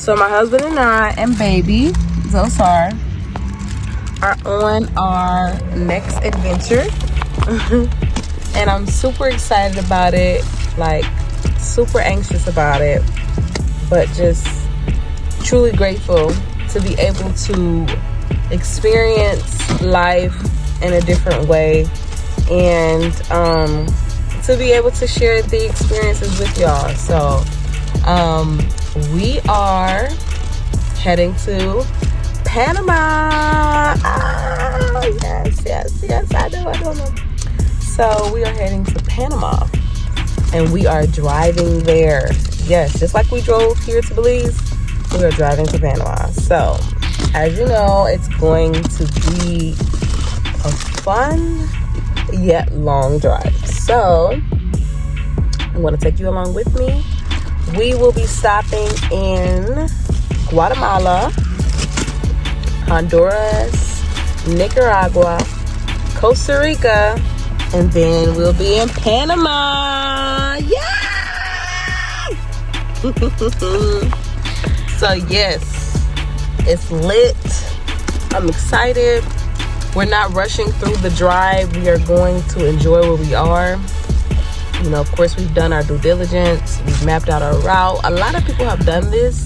So my husband and I and baby Zosar are on our next adventure. And I'm super excited about it, like super anxious about it, but just truly grateful to be able to experience life in a different way, and to be able to share the experiences with y'all. So we are heading to Panama. Oh, yes, I know. So we are heading to Panama, and we are driving there. Yes, just like we drove here to Belize, we are driving to Panama. So, as you know, it's going to be a fun yet long drive. So, I'm going to take you along with me. We will be stopping in Guatemala, Honduras, Nicaragua, Costa Rica, and then we'll be in Panama. Yeah! So yes, it's lit. I'm excited. We're not rushing through the drive. We are going to enjoy where we are. You know, of course, we've done our due diligence. We've mapped out our route. A lot of people have done this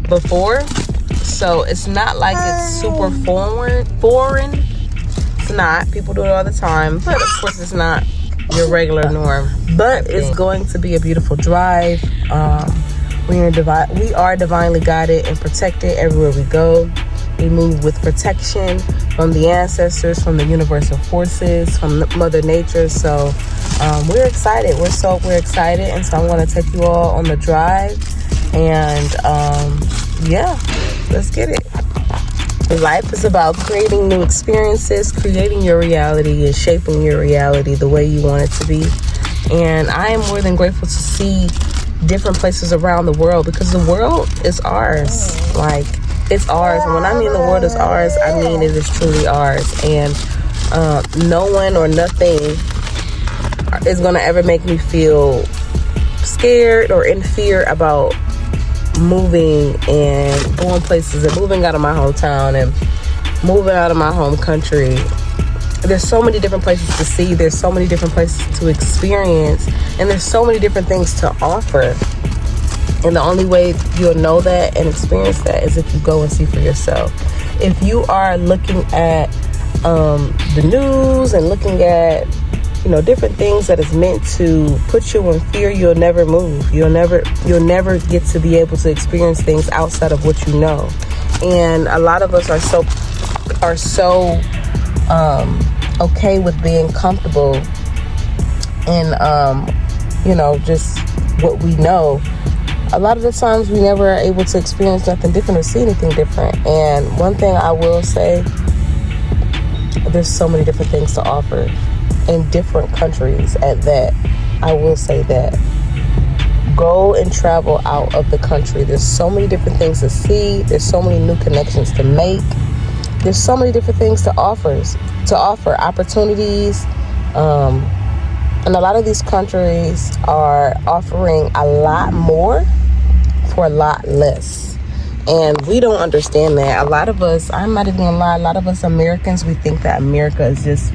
before, so it's not like it's super foreign. It's not. People do it all the time, but of course it's not your regular norm. But it's going to be a beautiful drive. We are divinely guided and protected everywhere we go. We move with protection from the ancestors, from the universal forces, from Mother Nature. So we're excited. We're excited, and so I want to take you all on the drive. And yeah, let's get it. Life is about creating new experiences, creating your reality, and shaping your reality the way you want it to be. And I am more than grateful to see different places around the world, because the world is ours. Like, it's ours. And when I mean the world is ours, I mean it is truly ours. And no one or nothing is going to ever make me feel scared or in fear about moving and going places and moving out of my hometown and moving out of my home country. There's so many different places to see. There's so many different places to experience, and there's so many different things to offer. And the only way you'll know that and experience that is if you go and see for yourself. If you are looking at the news and looking at, you know, different things that is meant to put you in fear, you'll never move. You'll never get to be able to experience things outside of what you know. And a lot of us are so okay with being comfortable in you know, just what we know. A lot of the times we never are able to experience nothing different or see anything different. And one thing I will say, there's so many different things to offer in different countries at that. I will say that. Go and travel out of the country. There's so many different things to see. There's so many new connections to make. There's so many different things to offer opportunities. And a lot of these countries are offering a lot more for a lot less. And we don't understand that. A lot of us, I'm not even gonna lie, a lot of us Americans, we think that America is just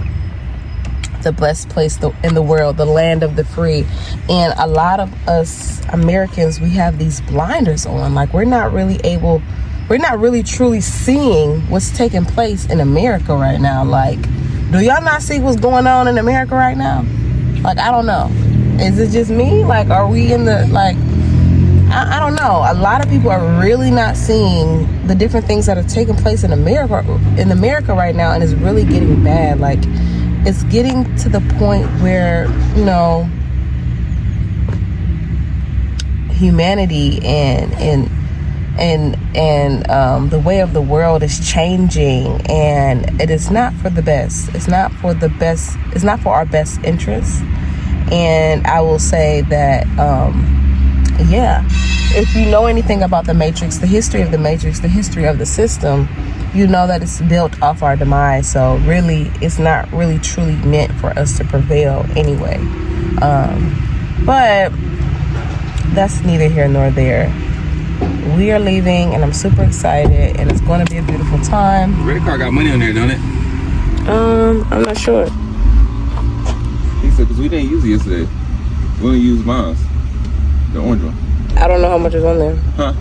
the best place in the world, the land of the free. And a lot of us Americans, we have these blinders on. Like, we're not really truly seeing what's taking place in America right now. Like, do y'all not see what's going on in America right now? Like, I don't know. Is it just me? Like, are we in the, like, I don't know. A lot of people are really not seeing the different things that are taking place in America right now, and it's really getting bad. Like, it's getting to the point where, you know, humanity and the way of the world is changing, and it is not for the best. It's not for the best. It's not for our best interests. And I will say that, yeah, if you know anything about the Matrix, the history of the Matrix, the history of the system, you know that it's built off our demise. So really, it's not really truly meant for us to prevail anyway. But that's neither here nor there. We are leaving, and I'm super excited, and it's going to be a beautiful time. Red car got money on there, don't it? I'm not sure. He said, because we didn't use it yesterday. We only used mine, the orange one. I don't know how much is on there. Huh?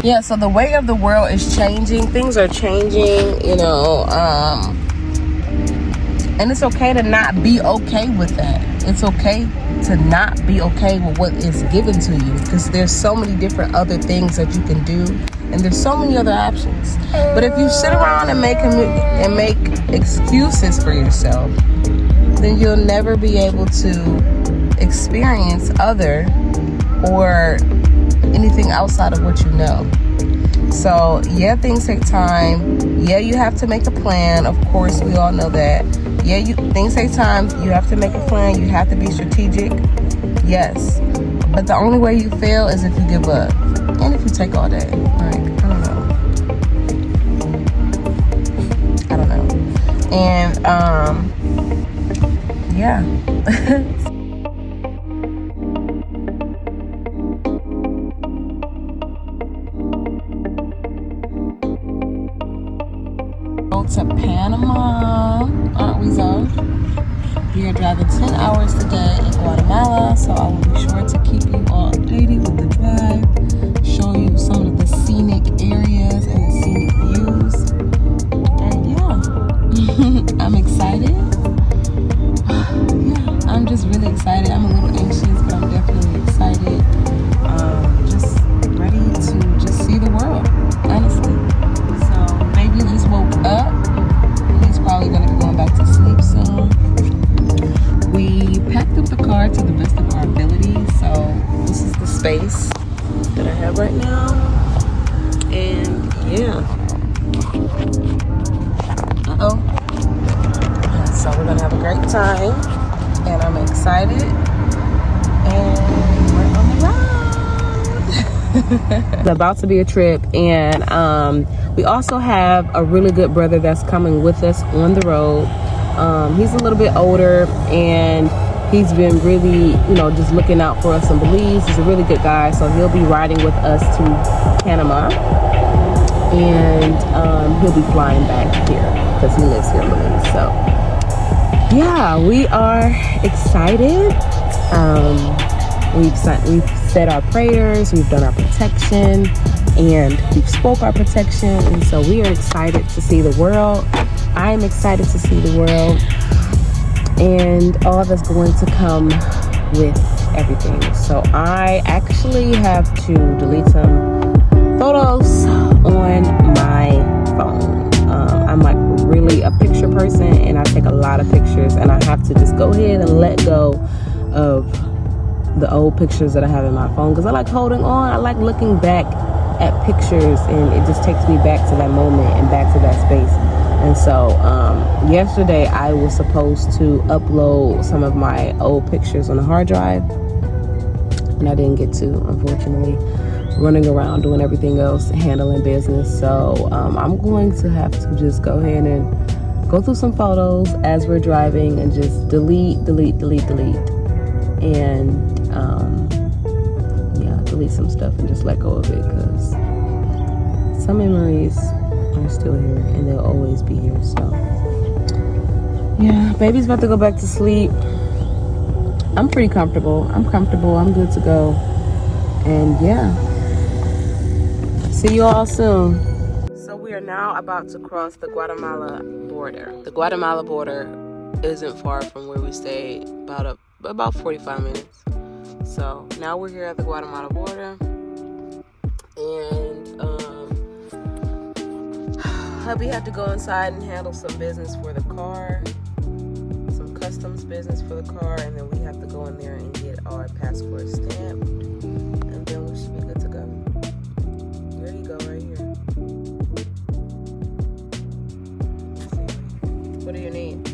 Yeah, so the way of the world is changing. Things are changing, you know, and it's okay to not be okay with that. It's okay to not be okay with what is given to you, because there's so many different other things that you can do, and there's so many other options. But if you sit around and make excuses for yourself, then you'll never be able to experience other or anything outside of what you know. So yeah, things take time. Yeah, you have to make a plan. Of course, we all know that. Yeah, things take time. You have to make a plan. You have to be strategic. Yes. But the only way you fail is if you give up. And if you take all day. Like, I don't know. And yeah. To Panama, aren't we, Zoe? We are driving 10 hours today in Guatemala, so I will be sure to keep you all updated with the drive, show you some of the scenic areas and the scenic views. And yeah, I'm excited. Yeah, I'm just really excited. I'm a little anxious, but I'm definitely excited. Just ready to just see the world, honestly. So baby just woke up. He's probably going to be going back to sleep soon. We packed up the car to the best of our ability. So this is the space that I have right now. And yeah. Yeah, so we're going to have a great time. And I'm excited. And we're on the ride. It's about to be a trip. And we also have a really good brother that's coming with us on the road. He's a little bit older, and he's been really, you know, just looking out for us in Belize. He's a really good guy, so he'll be riding with us to Panama, and he'll be flying back here because he lives here in Belize. So yeah, we are excited. We've said our prayers, we've done our protection, and we've spoke our protection, and so we are excited to see the world. I am excited to see the world and all that's going to come with everything. So I actually have to delete some photos on my phone. I'm like really a picture person, and I take a lot of pictures, and I have to just go ahead and let go of the old pictures that I have in my phone, because I like holding on. I like looking back at pictures, and it just takes me back to that moment and back to that space. And so yesterday I was supposed to upload some of my old pictures on a hard drive, and I didn't get to, unfortunately, running around doing everything else, handling business. So I'm going to have to just go ahead and go through some photos as we're driving and just delete, and yeah, delete some stuff and just let go of it, because some memories are still here and they'll always be here. So yeah, baby's about to go back to sleep. I'm pretty comfortable. I'm good to go. And yeah, see you all soon. So we are now about to cross the Guatemala border. The Guatemala border isn't far from where we stayed, about 45 minutes. So now we're here at the Guatemala border, and hubby had to go inside and handle some business for the car, some customs business for the car, and then we have to go in there and get our passport stamped, and then we should be good to go. There you go, right here. What do you need?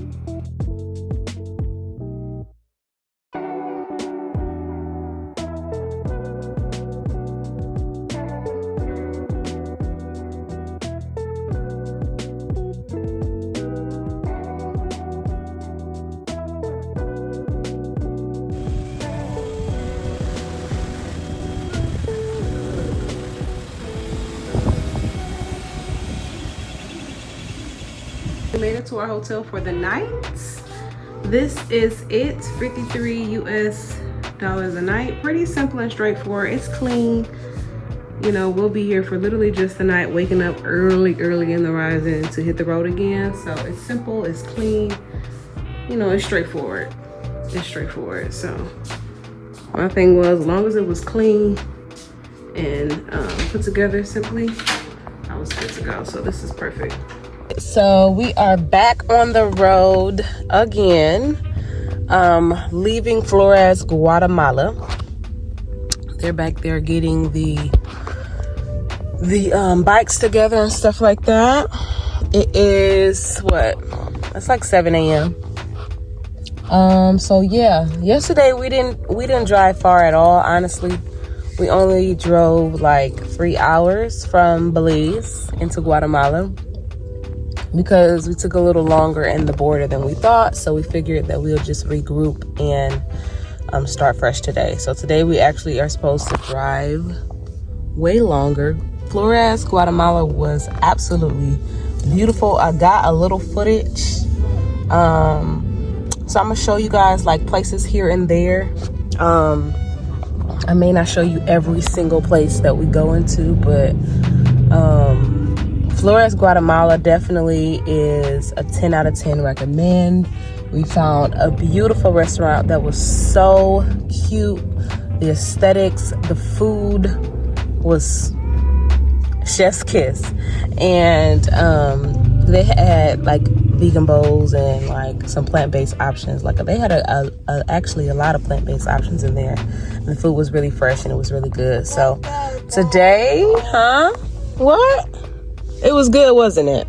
We made it to our hotel for the night. This is it, $53 US a night. Pretty simple and straightforward. It's clean. You know, we'll be here for literally just the night, waking up early in the rising to hit the road again. So it's simple, it's clean, you know, it's straightforward. It's straightforward. So my thing was, as long as it was clean and put together simply, I was good to go. So this is perfect. So we are back on the road again, leaving Flores, Guatemala. They're back there getting the bikes together and stuff like that. It is what? It's like 7 a.m. So yeah, yesterday we didn't drive far at all, honestly. We only drove like 3 hours from Belize into Guatemala because we took a little longer in the border than we thought. So we figured that we'll just regroup and start fresh today. So today we actually are supposed to drive way longer. Flores, Guatemala was absolutely beautiful. I got a little footage. So I'm gonna show you guys like places here and there. I may not show you every single place that we go into, but Flores, Guatemala definitely is a 10 out of 10 recommend. We found a beautiful restaurant that was so cute. The aesthetics, the food was chef's kiss. And they had like vegan bowls and like some plant-based options. Like they had actually a lot of plant-based options in there. And the food was really fresh and it was really good. So today, what? It was good, wasn't it?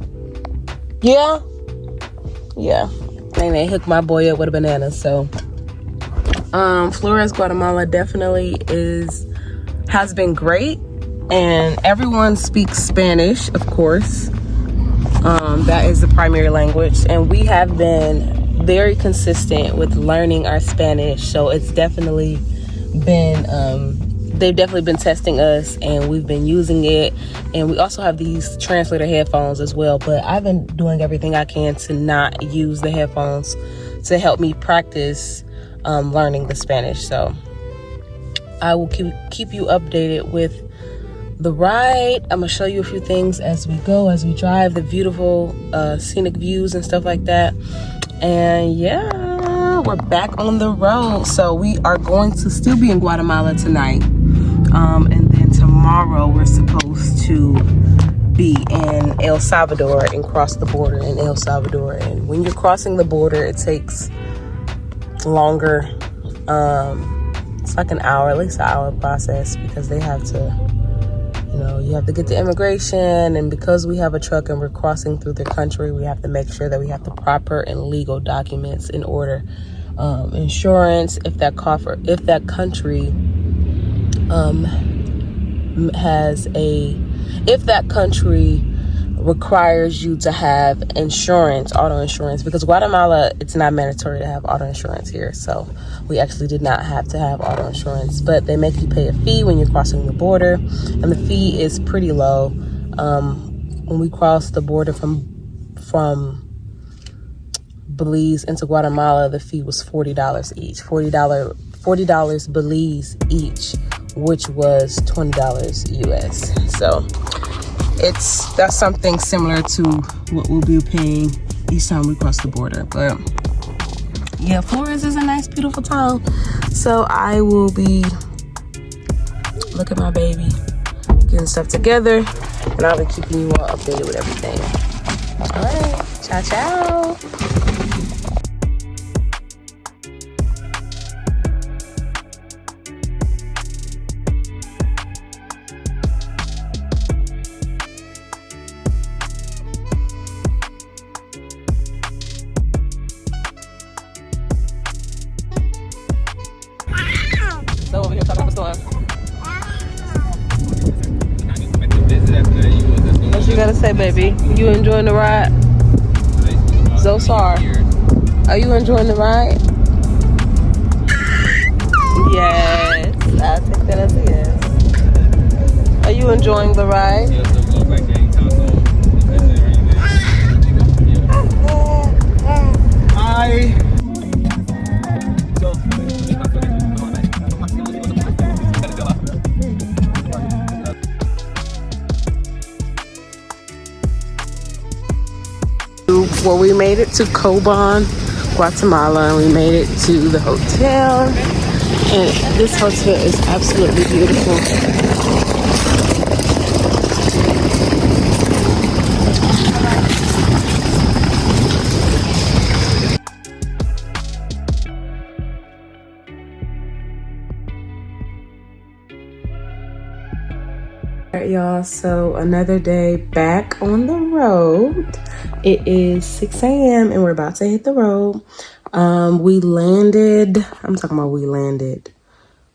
Yeah? Yeah. And they hooked my boy up with a banana. So Flores, Guatemala definitely has been great. And everyone speaks Spanish, of course. That is the primary language. And we have been very consistent with learning our Spanish. So it's definitely been, they've definitely been testing us and we've been using it. And we also have these translator headphones as well. But I've been doing everything I can to not use the headphones to help me practice learning the Spanish. So I will keep you updated with the ride. I'm gonna show you a few things as we go, as we drive, the beautiful scenic views and stuff like that. And yeah, we're back on the road. So we are going to still be in Guatemala tonight, and then tomorrow we're supposed to be in El Salvador and cross the border in El Salvador. And when you're crossing the border, it takes longer. It's like an hour, at least an hour process, because they have to, you know, you have to get to immigration, and because we have a truck and we're crossing through the country, we have to make sure that we have the proper and legal documents in order. Insurance, if that country requires you to have insurance, auto insurance, because Guatemala, it's not mandatory to have auto insurance here. So we actually did not have to have auto insurance, but they make you pay a fee when you're crossing the border, and the fee is pretty low. When we crossed the border from Belize into Guatemala, the fee was $40 each, $40 Belize each, which was $20 US. So that's something similar to what we'll be paying each time we cross the border. But yeah, Flores is a nice, beautiful town. So I will be, look at my baby, getting stuff together, and I'll be keeping you all updated with everything. All right, ciao, ciao. So over here talking about the store. What you gotta say, baby? You enjoying the ride? Zosar, are you enjoying the ride? Yes, I take that as a yes. Are you enjoying the ride? Well, we made it to Coban, Guatemala, and we made it to the hotel. And this hotel is absolutely beautiful. Alright, y'all, so another day back on the road. It is 6 a.m. and we're about to hit the road.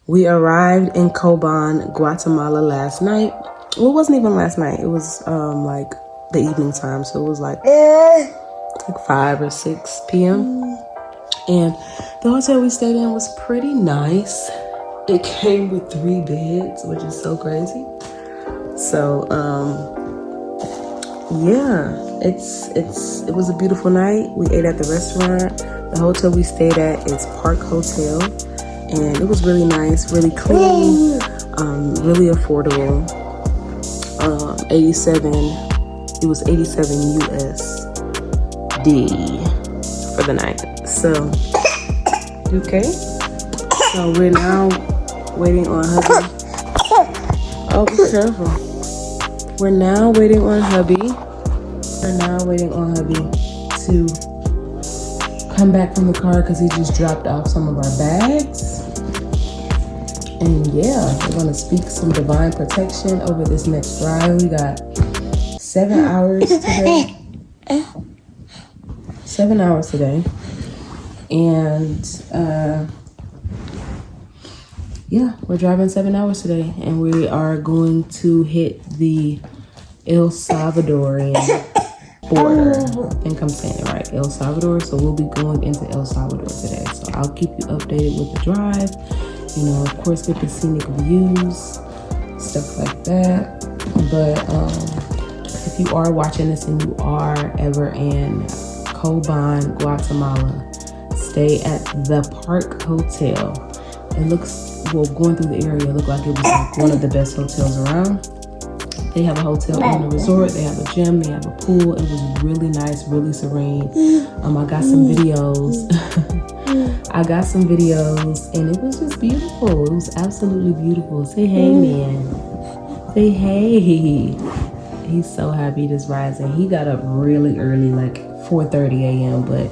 We arrived in Coban, Guatemala last night. Well, it wasn't even last night. It was like the evening time, so it was like 5 or 6 p.m. And the hotel we stayed in was pretty nice. It came with 3 beds, which is so crazy. So yeah, it was a beautiful night. We ate at the restaurant. The hotel we stayed at is Park Hotel, and it was really nice, really clean, really affordable. 87 USD for the night. So okay, so we're now waiting on hubby. Oh, be careful. We're now waiting on hubby to come back from the car because he just dropped off some of our bags. And yeah, we're gonna speak some divine protection over this next drive. We got 7 hours today. 7 hours today. And yeah, we're driving 7 hours today, and we are going to hit the El Salvadorian border. I think I'm saying it right, El Salvador. So we'll be going into El Salvador today. So I'll keep you updated with the drive. You know, of course, get the scenic views, stuff like that. But if you are watching this and you are ever in Coban, Guatemala, stay at the Park Hotel. It looks, well, going through the area, it looked like it was like one of the best hotels around. They have a hotel in the resort, they have a gym, they have a pool. It was really nice, really serene. I got some videos. And it was just beautiful. It was absolutely beautiful. Say hey, man. Say hey. He's so happy this rising. He got up really early, like 4:30 a.m. But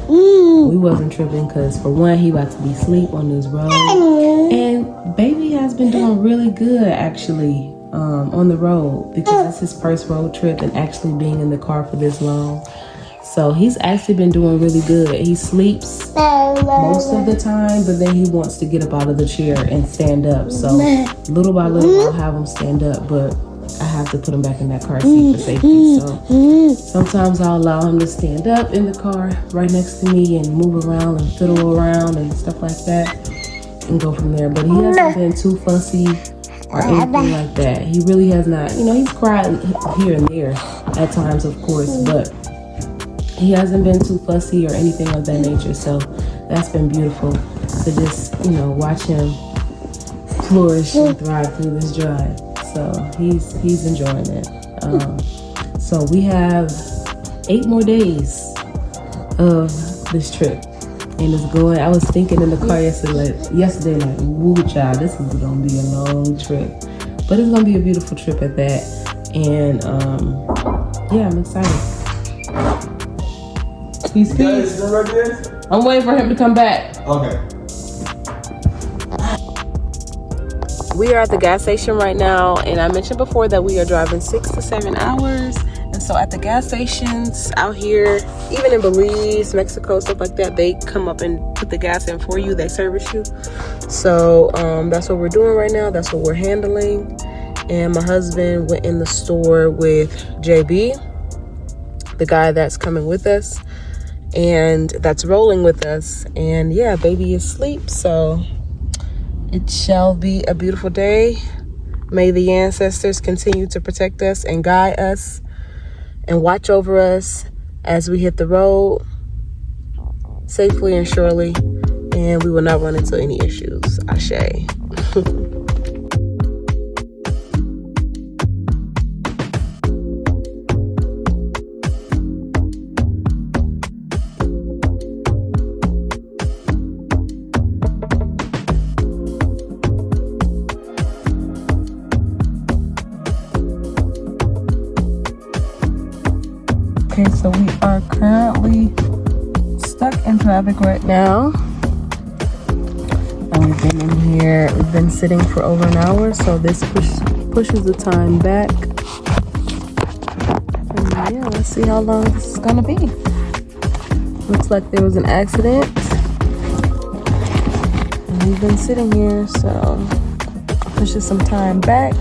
we wasn't tripping because for one, he about to be asleep on this road. And baby has been doing really good actually on the road because it's his first road trip and actually being in the car for this long. So he's actually been doing really good. He sleeps most of the time, but then he wants to get up out of the chair and stand up. So little by little, I'll have him stand up, but I have to put him back in that car seat for safety. So sometimes I'll allow him to stand up in the car right next to me and move around and fiddle around and stuff like that and go from there. But he hasn't been too fussy or anything like that. He really has not. You know, he's cried here and there at times, of course, but he hasn't been too fussy or anything of that nature. So that's been beautiful to just, you know, watch him flourish and thrive through this drive. So he's enjoying it. So we have 8 more days of this trip, and it's going. I was thinking in the car yesterday, like, woo, child, this is gonna be a long trip, but it's gonna be a beautiful trip at that. And yeah, I'm excited. Peace. I'm waiting for him to come back. Okay. We are at the gas station right now, and I mentioned before that we are driving 6 to 7 hours. And so at the gas stations out here, even in Belize, Mexico, stuff like that, they come up and put the gas in for you. They service you. So that's what we're doing right now. That's what we're handling. And my husband went in the store with JB, the guy that's coming with us and that's rolling with us. And yeah, baby is asleep, so it shall be a beautiful day. May the ancestors continue to protect us and guide us and watch over us as we hit the road safely and surely, and we will not run into any issues. Ashe. Okay, so we are currently stuck in traffic right now. And we've been in here, we've been sitting for over an hour, so this pushes the time back. And yeah, let's see how long this is gonna be. Looks like there was an accident. And we've been sitting here, so pushes some time back.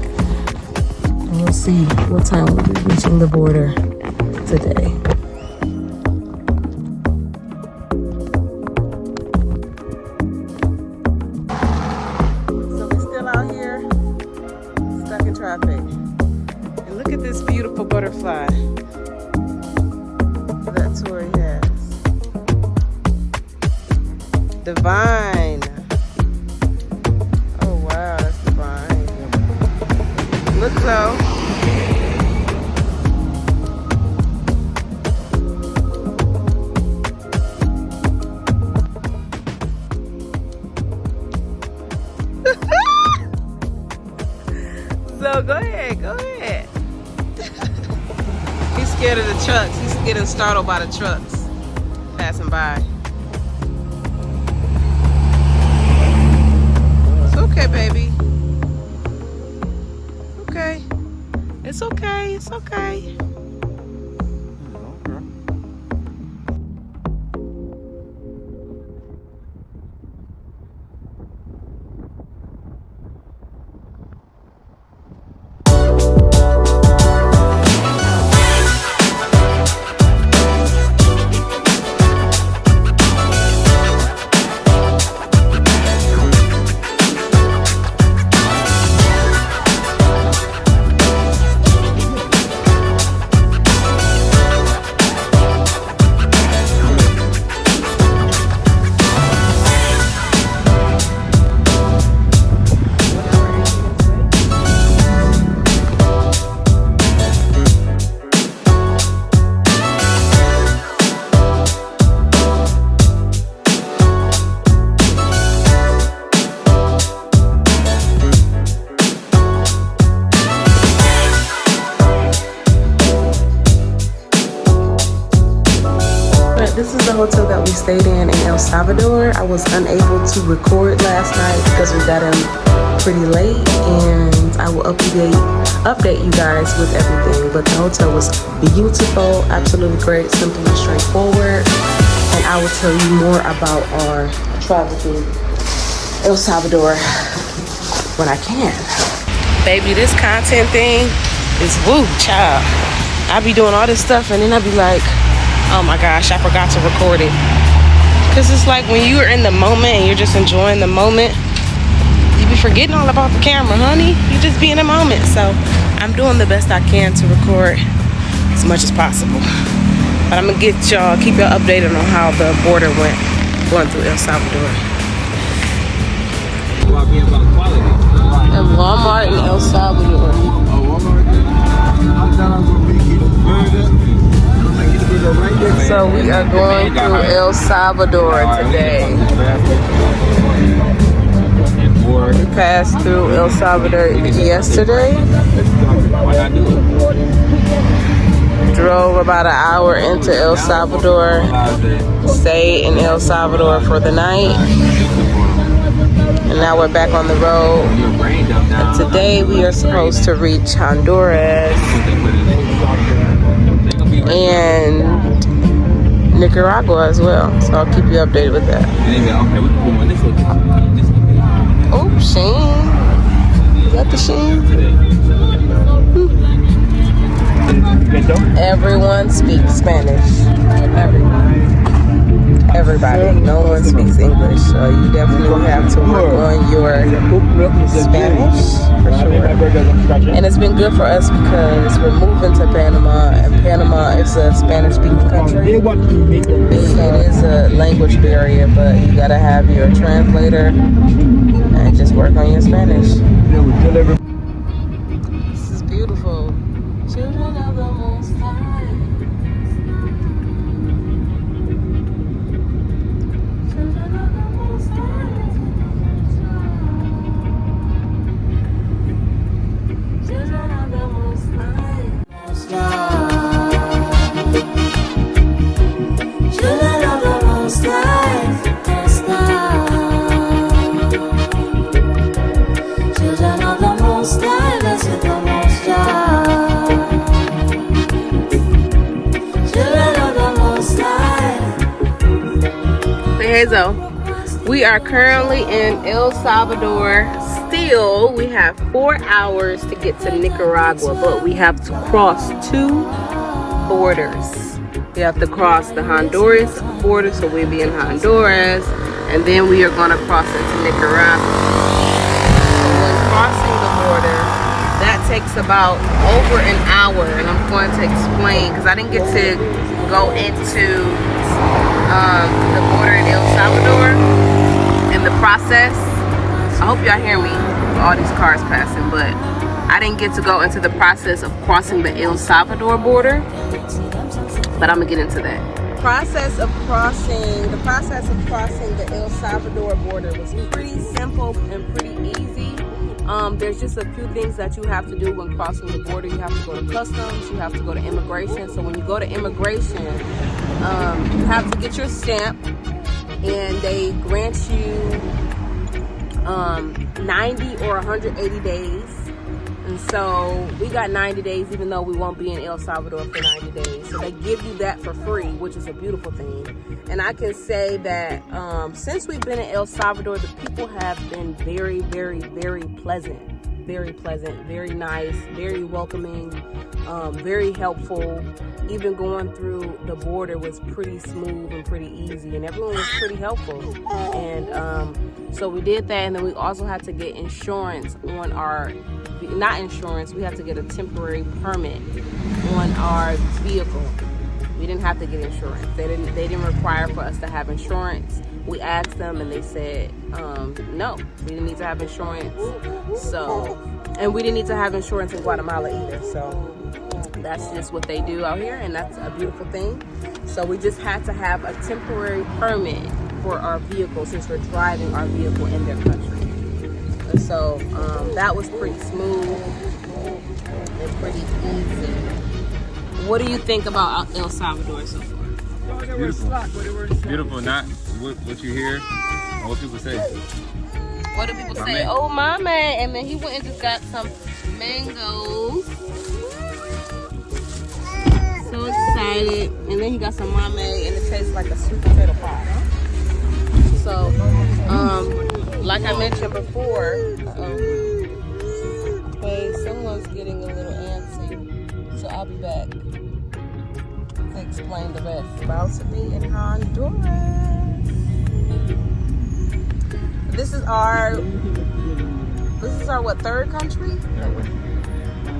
And we'll see what time we'll be reaching the border today. So we're still out here, stuck in traffic. And look at this beautiful butterfly that Tori has. Divine. Oh wow, that's divine. Look though. So go ahead. He's scared of the trucks. He's getting startled by the trucks passing by. It's okay, baby. Okay. It's okay. It's okay. This is the hotel that we stayed in El Salvador. I was unable to record last night because we got in pretty late, and I will update you guys with everything. But the hotel was beautiful, absolutely great, simple and straightforward. And I will tell you more about our travel to El Salvador when I can. Baby, this content thing is woo, child. I be doing all this stuff and then I be like, oh my gosh, I forgot to record it. Because it's like when you are in the moment and you're just enjoying the moment, you be forgetting all about the camera, honey. You just be in the moment. So I'm doing the best I can to record as much as possible. But I'm going to get y'all, keep y'all updated on how the border went going through El Salvador. And Walmart in El Salvador. So we are going through El Salvador today. We passed through El Salvador yesterday. Drove about an hour into El Salvador. Stayed in El Salvador for the night. And now we're back on the road. And today we are supposed to reach Honduras and Nicaragua as well. So I'll keep you updated with that. Oh, Sheen. Is that the Sheen? Everyone speaks Spanish. Everybody. No one speaks English. So you definitely have to work on your Spanish for sure. And it's been good for us because we're moving to Panama, and Panama is a Spanish-speaking country. It is a language barrier, but you gotta have your translator and just work on your Spanish. This is beautiful. Children of the Most High. Children of the Most High. Children of the Most High. Hazel. We are currently in El Salvador. Still, we have 4 hours to get to Nicaragua, but we have to cross 2 borders. We have to cross the Honduras border, so we'll be in Honduras, and then we are going to cross into Nicaragua. So when crossing the border, that takes about over an hour, and I'm going to explain because I didn't get to go into the border in El Salvador and the process. I hope y'all hear me with all these cars passing, but I didn't get to go into the process of crossing the El Salvador border, but I'm gonna get into that. The process of crossing the El Salvador border was pretty simple and pretty easy. There's just a few things that you have to do when crossing the border. You have to go to customs, you have to go to immigration. So when you go to immigration, you have to get your stamp, and they grant you 90 or 180 days. And so we got 90 days, even though we won't be in El Salvador for 90 days. So they give you that for free, which is a beautiful thing. And I can say that since we've been in El Salvador, the people have been very, very, very pleasant. Very pleasant, very nice, very welcoming, very helpful. Even going through the border was pretty smooth and pretty easy, and everyone was pretty helpful. And so we did that, and then we also had to get insurance on our, not insurance, we had to get a temporary permit on our vehicle. We didn't have to get insurance. They didn't require for us to have insurance. We asked them, and they said no, we didn't need to have insurance. So, and we didn't need to have insurance in Guatemala either. So that's just what they do out here, and that's a beautiful thing. So we just had to have a temporary permit for our vehicle since we're driving our vehicle in their country. And so that was pretty smooth and pretty easy. What do you think about El Salvador so far? Beautiful. Beautiful, not what you hear and what people say. What do people say? Oh, my man. And then he went and just got some mangoes. So excited. And then he got some mame, and it tastes like a sweet potato pie. So, like I mentioned before, hey, someone's getting a little antsy. So I'll be back to explain the rest. About to be in Honduras. This is our what, third country?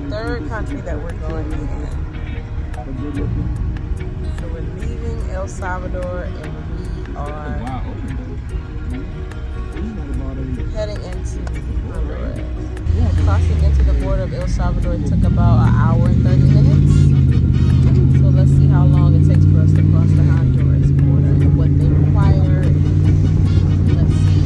Third country that we're going in. So we're leaving El Salvador, and we are heading into Honduras. Crossing into the border of El Salvador took about an hour and 30 minutes. So let's see how long it takes for us to cross the Honduras border and what they require. Let's see.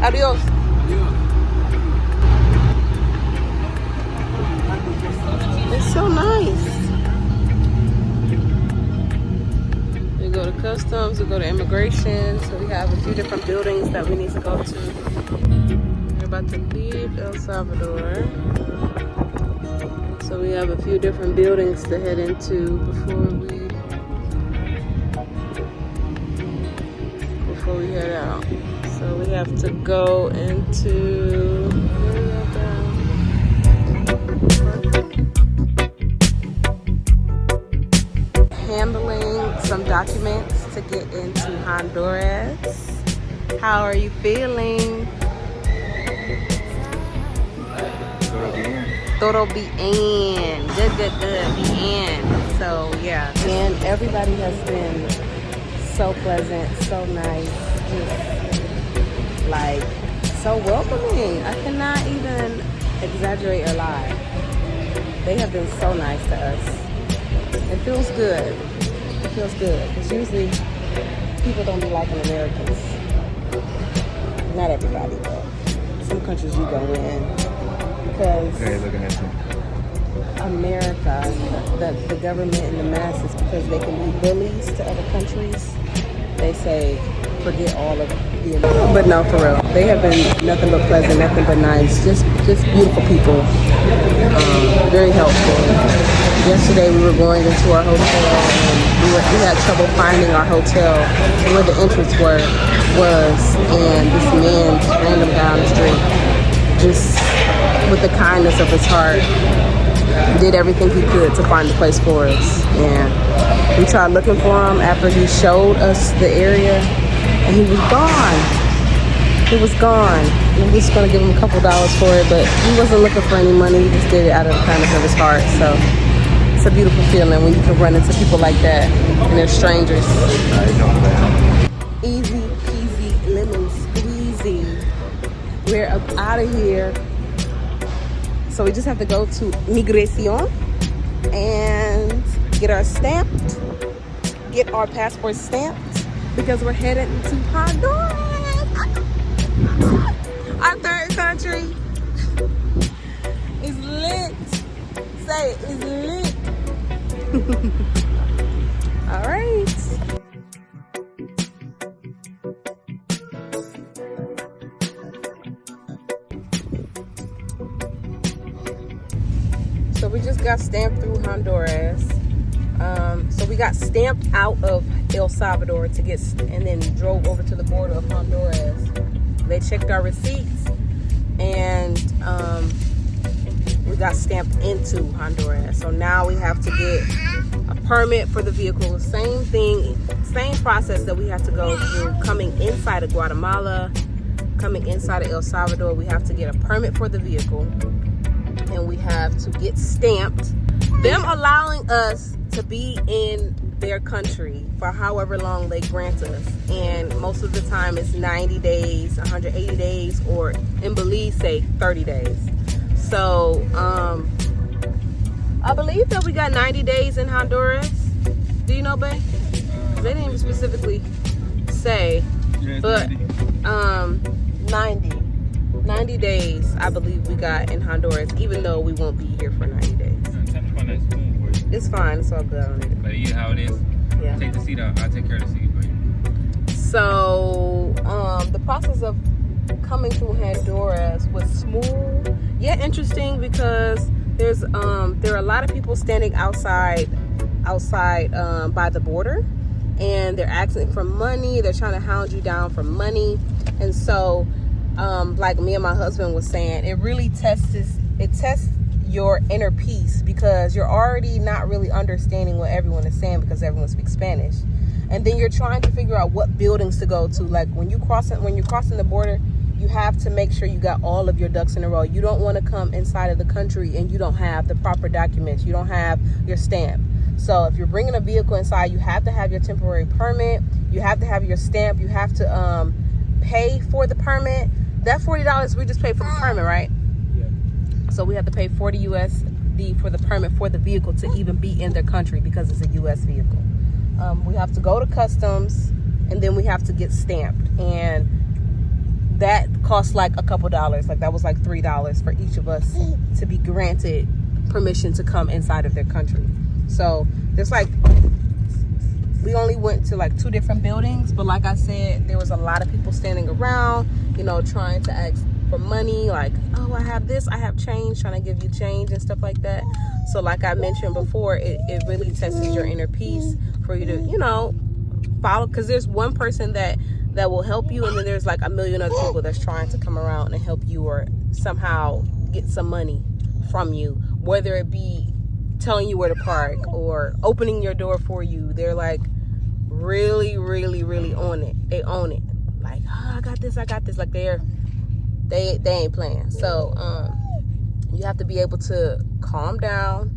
Adios. It's so nice. We go to customs, we go to immigration, so we have a few different buildings that we need to go to. We're about to leave El Salvador. So we have a few different buildings to head into before we head out. So we have to go into handling some documents to get into Honduras. How are you feeling? Todo bien. Good. Bien. So yeah. And everybody has been so pleasant, so nice, just like so welcoming. I cannot even exaggerate or lie. They have been so nice to us. It feels good. It feels good. Because usually people don't be liking Americans. Not everybody, but some countries you go in. Because looking at you. America, the government and the masses, because they can be bullies to other countries, they say forget all of the. But no, for real, they have been nothing but pleasant, nothing but nice. Just beautiful people. Very helpful. Yesterday we were going into our hotel and we had trouble finding our hotel where the entrance was, and this man ran them down the street, just with the kindness of his heart, did everything he could to find the place for us. And we tried looking for him after he showed us the area, and he was gone. He was gone. We were just gonna give him a couple dollars for it, but he wasn't looking for any money. He just did it out of the kindness of his heart. So it's a beautiful feeling when you can run into people like that and they're strangers. Easy peasy lemon squeezy. We're up out of here. So we just have to go to Migración and get our passports stamped because we're headed to Honduras. Our third country is lit. Say it, is lit. All right. So we just got stamped through Honduras. So we got stamped out of El Salvador and then drove over to the border of Honduras. They checked our receipts and we got stamped into Honduras. So now we have to get a permit for the vehicle. Same thing, same process that we have to go through coming inside of Guatemala, coming inside of El Salvador. We have to get a permit for the vehicle and we have to get stamped. Them allowing us to be in their country for however long they grant us, and most of the time it's 90 days, 180 days, or in Belize say 30 days. So I believe that we got 90 days in Honduras. Do you know, babe? They didn't even specifically say, but 90 days I believe we got in Honduras, even though we won't be here for 90 days. It's fine. It's all good. I don't need it. But you how it is. Yeah. Take the seat out. I'll take care of the seat for you. So the process of coming through Honduras was smooth, yet interesting because there are a lot of people standing outside by the border, and they're asking for money. They're trying to hound you down for money, and so like me and my husband was saying, it really tests your inner peace because you're already not really understanding what everyone is saying because everyone speaks Spanish, and then you're trying to figure out what buildings to go to. Like when you're crossing the border, you have to make sure you got all of your ducks in a row. You don't want to come inside of the country and you don't have the proper documents. You don't have your stamp. So if you're bringing a vehicle inside, you have to have your temporary permit. You have to have your stamp. You have to pay for the permit. That $40 we just paid for the permit, right? So we have to pay $40 USD for the permit for the vehicle to even be in their country because it's a U.S. vehicle. We have to go to customs and then we have to get stamped. And that costs like a couple dollars. Like that was like $3 for each of us to be granted permission to come inside of their country. So there's like, we only went to like 2 different buildings. But like I said, there was a lot of people standing around, trying to ask for money, like, oh, I have this, I have change, trying to give you change and stuff like that. So like I mentioned before, it really tests your inner peace for you to, follow, because there's one person that will help you, and then there's like a million other people that's trying to come around and help you or somehow get some money from you, whether it be telling you where to park or opening your door for you. They're like really, really, really on it. They own it. Like, oh, I got this. Like they ain't playing. So you have to be able to calm down,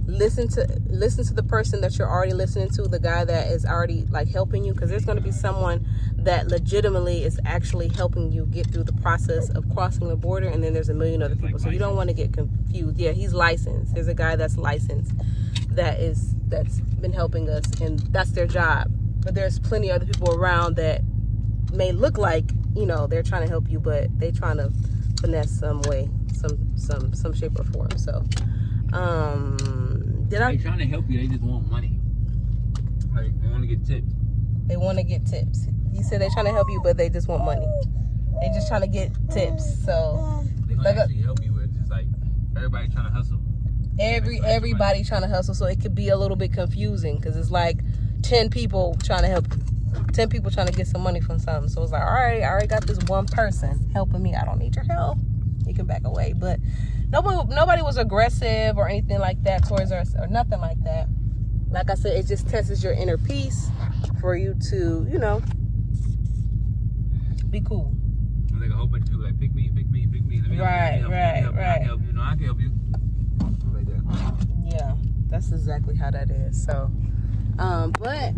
listen to the person that you're already listening to, the guy that is already like helping you, because there's going to be someone that legitimately is actually helping you get through the process of crossing the border, and then there's a million other people. So you don't want to get confused. Yeah, he's licensed. There's a guy that's licensed that's been helping us, and that's their job. But there's plenty of other people around that may look like, they're trying to help you, but they trying to finesse some way, some shape or form. So They're trying to help you, they just want money. Like they want to get tips. They want to get tips. You said they're trying to help you, but they just want money. They just trying to get tips. So They gonna actually help you with just like everybody trying to hustle. Everybody trying to hustle, so it could be a little bit confusing because it's like 10 people trying to help, 10 people trying to get some money from something. So it's like, all right, I already got this one person helping me. I don't need your help. You can back away. But nobody was aggressive or anything like that towards us or nothing like that. Like I said, it just tests your inner peace for you to, you know, be cool. Like a whole bunch of people like, pick me. Let me Right. I can help you. No, I can help you. Like that. Yeah, that's exactly how that is. So, but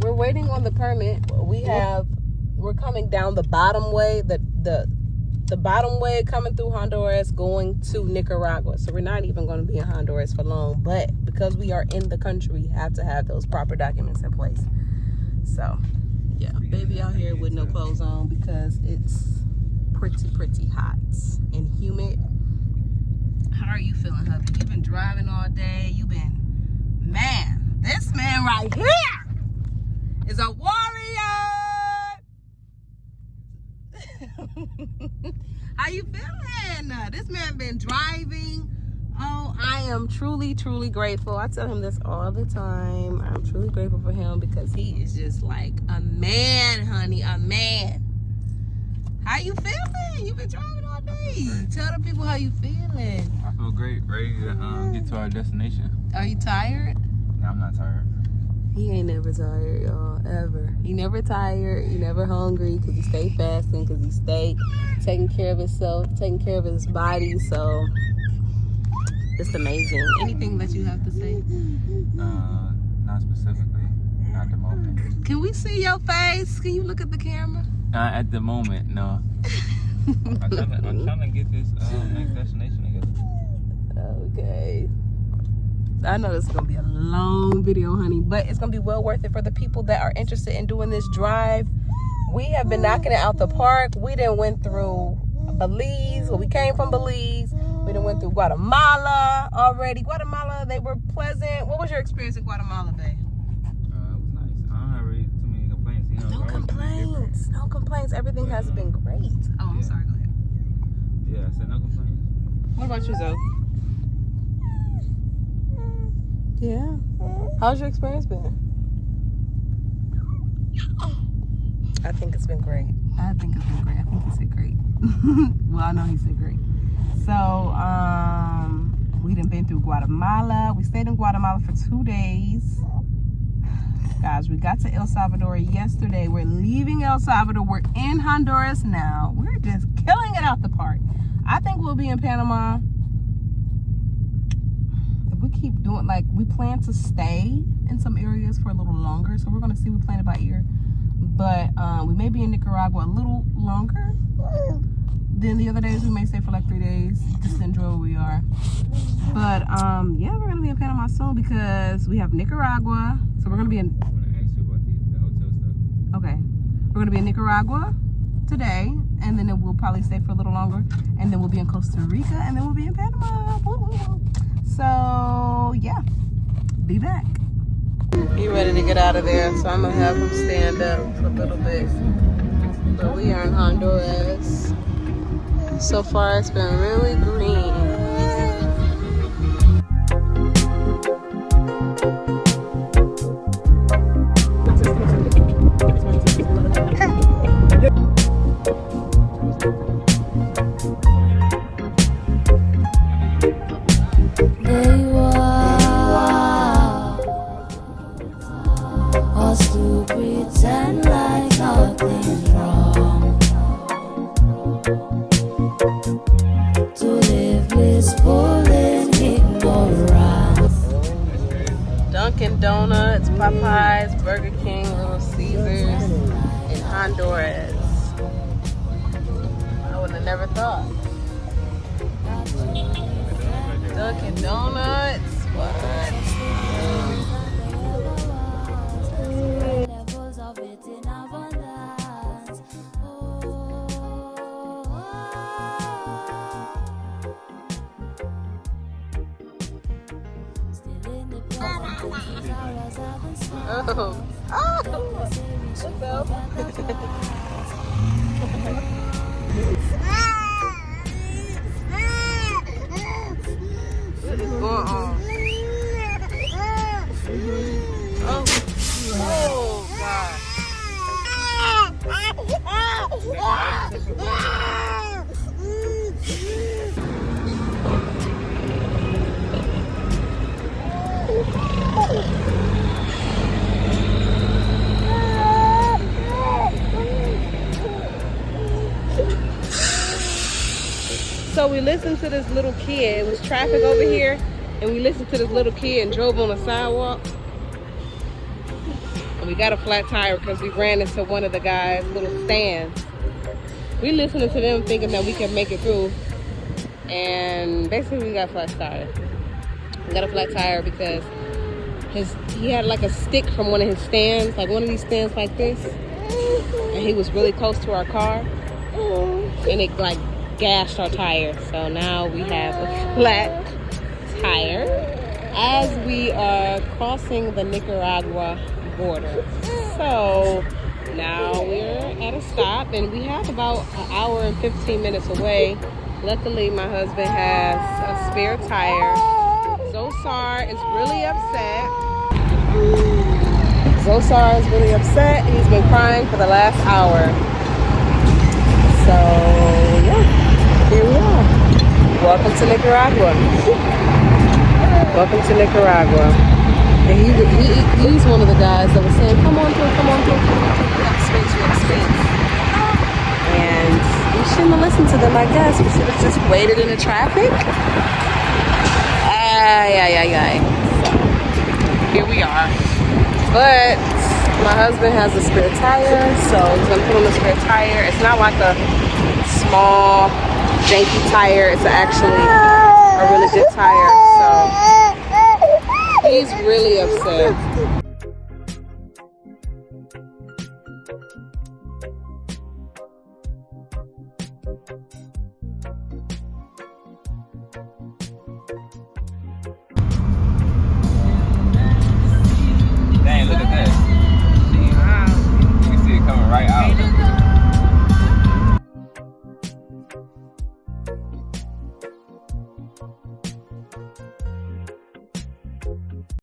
we're waiting on the permit. We're coming down the bottom way, the bottom way coming through Honduras, going to Nicaragua. So we're not even going to be in Honduras for long. But because we are in the country, we have to have those proper documents in place. So, yeah, baby out here with no clothes on because it's pretty hot and humid. How are you feeling, hubby? You've been driving all day. Man, this man right here is a warrior. How you feeling? This man been driving. Oh, I am truly grateful. I tell him this all the time. I'm truly grateful for him because he is just like a man, honey, a man. How you feeling? You've been driving all day. Tell the people how you feeling. I feel great, ready to get to our destination. Are you tired? Yeah, I'm not tired. He ain't never tired, y'all, ever. He never tired. He never hungry because he stay fasting, because he stay taking care of himself, taking care of his body. So it's amazing. Anything that you have to say? Not specifically. Not at the moment. Can we see your face? Can you look at the camera? Not at the moment, no. I'm trying to get this next destination together. Okay. I know this is going to be a long video, honey, but it's going to be well worth it for the people that are interested in doing this drive. We have been knocking it out the park. We done went through Belize. Well, we came from Belize. We done went through Guatemala already. Guatemala, they were pleasant. What was your experience in Guatemala, babe? It was nice. I don't have really too many complaints. You know, No complaints. No complaints. Everything has been great. Oh, I'm sorry. Go ahead. Yeah, I said no complaints. What about you, Zoe? Yeah. How's your experience been? I think it's been great. I think he said great. Well, I know he said great. So, we done been through Guatemala. We stayed in Guatemala for 2 days. Guys, we got to El Salvador yesterday. We're leaving El Salvador. We're in Honduras now. We're just killing it out the park. I think we'll be in Panama. If we keep doing, like, we plan to stay in some areas for a little longer. So we're going to see. We plan it by ear. But we may be in Nicaragua a little longer than the other days. We may stay for like 3 days just to enjoy where we are. But yeah, we're gonna be in Panama soon because we have Nicaragua. So we're gonna be in. I want to ask you about the hotel stuff. Okay, we're gonna be in Nicaragua today, and then we'll probably stay for a little longer, and then we'll be in Costa Rica, and then we'll be in Panama. Woo-hoo. So yeah, be back. He ready to get out of there, so I'm gonna have him stand up for a little bit. But we are in Honduras. So far, it's been really green. Donuts, Popeyes, Burger King, Little Caesars in Honduras. I would have never thought. Dunkin' Donuts, what? Oh, What's up? What is going on? Oh God. So we listened to this little kid. It was traffic over here, and we listened to this little kid and drove on the sidewalk. And we got a flat tire because we ran into one of the guys' little stands. We listening to them thinking that we can make it through, and basically we got a flat tire. We got a flat tire because he had like a stick from one of his stands, like one of these stands like this, and he was really close to our car, and it like gashed our tire. So now we have a flat tire as we are crossing the Nicaragua border. So now we're at a stop, and we have about an hour and 15 minutes away. Luckily, my husband has a spare tire. Zosar is really upset. He's been crying for the last hour. So yeah, here we are. Welcome to Nicaragua. Welcome to Nicaragua. And he's one of the guys that was saying, come on through. We have space. And we shouldn't have listened to them, I guess. We should have just waited in the traffic. So, here we are. But my husband has a spare tire, so he's gonna put on the spare tire. It's not like a small, janky tire. It's actually a really good tire. So he's really upset.